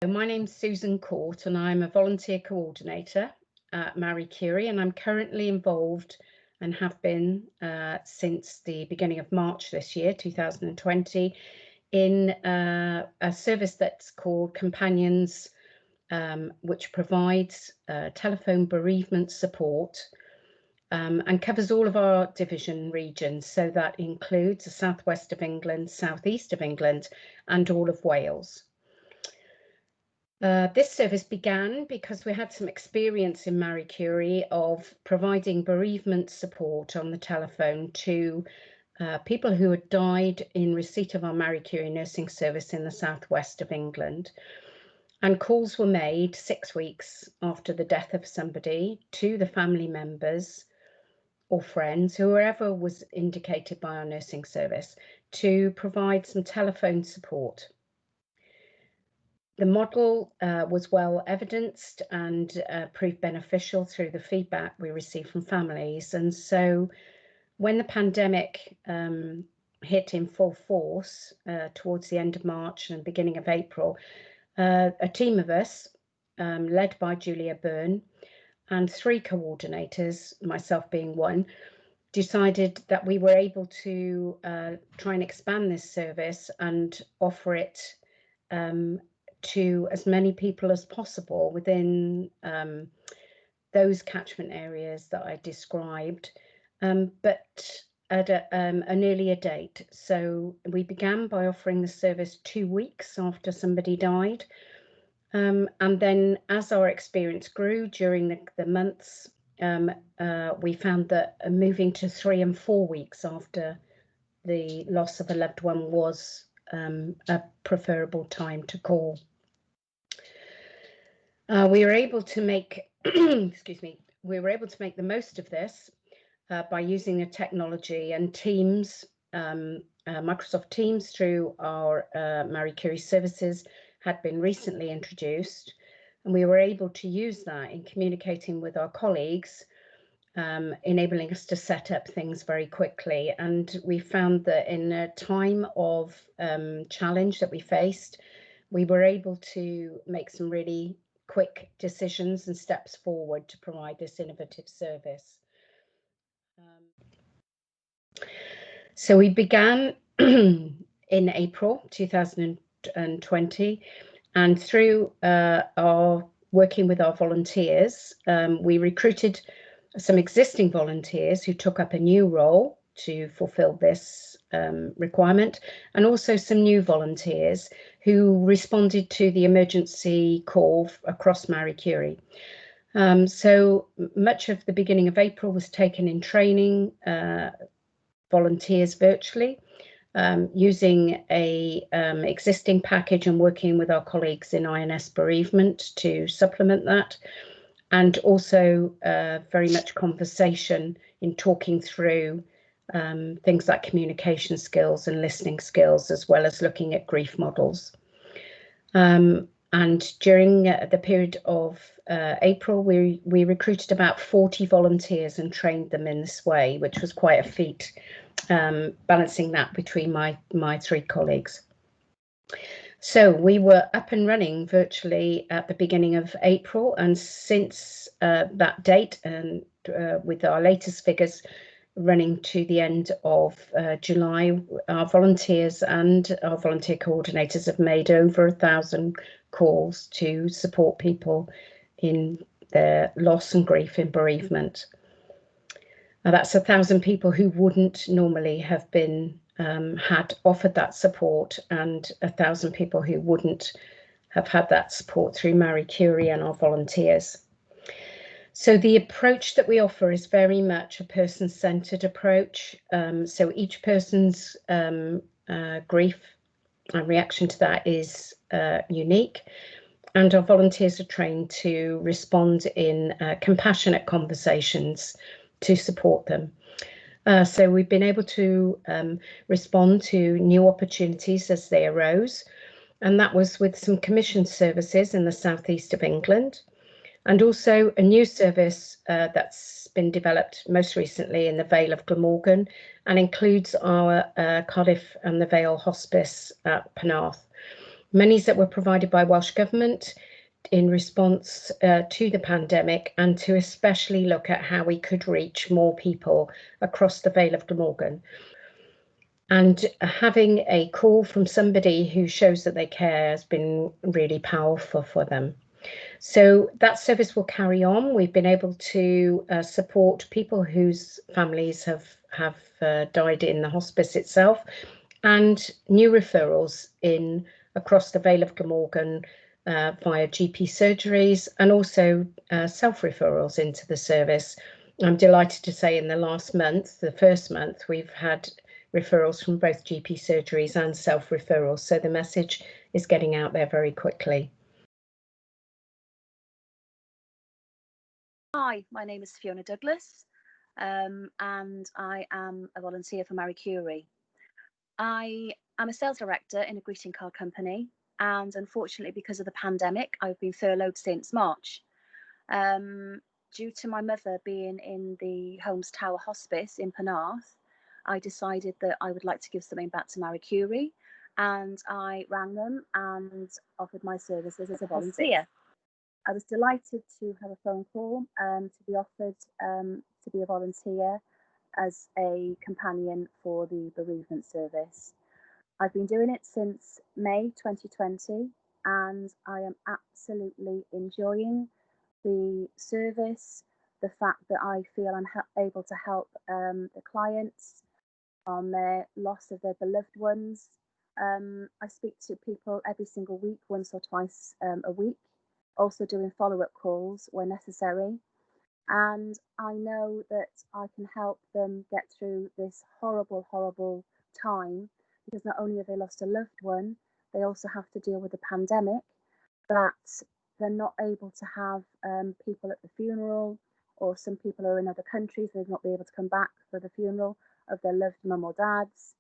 My name's Susan Court and I'm a volunteer coordinator at Marie Curie, and I'm currently involved and have been since the beginning of March this year, 2020, in a service that's called Companions, which provides telephone bereavement support and covers all of our division regions. So that includes the southwest of England, southeast of England, and all of Wales. This service began because we had some experience in Marie Curie of providing bereavement support on the telephone to people who had died in receipt of our Marie Curie nursing service in the southwest of England. And calls were made 6 weeks after the death of somebody to the family members or friends, whoever was indicated by our nursing service, to provide some telephone support. The model was well evidenced and proved beneficial through the feedback we received from families. And so when the pandemic hit in full force towards the end of March and beginning of April, a team of us, led by Julia Byrne, and 3 coordinators, myself being one, decided that we were able to try and expand this service and offer it to as many people as possible within those catchment areas that I described, but at an earlier date. So we began by offering the service 2 weeks after somebody died. And then as our experience grew during the months, we found that moving to 3 and 4 weeks after the loss of a loved one was a preferable time to call. We were able to make, we were able to make the most of this by using the technology and Teams, Microsoft Teams through our Marie Curie services had been recently introduced, and we were able to use that in communicating with our colleagues, enabling us to set up things very quickly. And we found that in a time of challenge that we faced, we were able to make some really quick decisions and steps forward to provide this innovative service. So we began in April 2020, and through our working with our volunteers, we recruited some existing volunteers who took up a new role to fulfill this requirement, and also some new volunteers who responded to the emergency call across Marie Curie. So much of the beginning of April was taken in training volunteers virtually, using a existing package and working with our colleagues in INS bereavement to supplement that, and also very much conversation in talking through things like communication skills and listening skills, as well as looking at grief models. And during the period of April, we recruited about 40 volunteers and trained them in this way, which was quite a feat, balancing that between my 3 colleagues. So we were up and running virtually at the beginning of April, and since that date, and with our latest figures running to the end of July, our volunteers and our volunteer coordinators have made over 1,000 calls to support people in their loss and grief in bereavement. Now, that's 1,000 people who wouldn't normally have been had offered that support, and 1,000 people who wouldn't have had that support through Marie Curie and our volunteers. So the approach that we offer is very much a person-centered approach. So each person's grief and reaction to that is unique, and our volunteers are trained to respond in compassionate conversations to support them. So we've been able to respond to new opportunities as they arose, and that was with some commissioned services in the southeast of England, and also a new service that's been developed most recently in the Vale of Glamorgan and includes our Cardiff and the Vale Hospice at Penarth. monies that were provided by Welsh Government in response to the pandemic, and to especially look at how we could reach more people across the Vale of Glamorgan. And having a call from somebody who shows that they care has been really powerful for them. So that service will carry on. We've been able to support people whose families have died in the hospice itself, and new referrals in across the Vale of Glamorgan via GP surgeries, and also self-referrals into the service. I'm delighted to say in the last month, the first month, we've had referrals from both GP surgeries and self-referrals. So the message is getting out there very quickly. Hi, my name is Fiona Douglas, and I am a volunteer for Marie Curie. I am a sales director in a greeting card company, and unfortunately, because of the pandemic, I've been furloughed since March. Due to my mother being in the Holmes Tower Hospice in Penarth, I decided that I would like to give something back to Marie Curie, and I rang them and offered my services as a volunteer. I was delighted to have a phone call to be offered to be a volunteer as a companion for the bereavement service. I've been doing it since May 2020, and I am absolutely enjoying the service, the fact that I feel I'm able to help the clients on their loss of their beloved ones. I speak to people every single week, once or twice a week, also doing follow-up calls where necessary. And I know that I can help them get through this horrible, horrible time, because not only have they lost a loved one, they also have to deal with the pandemic, that they're not able to have people at the funeral, or some people are in other countries, they've not been able to come back for the funeral of their loved mum or dads.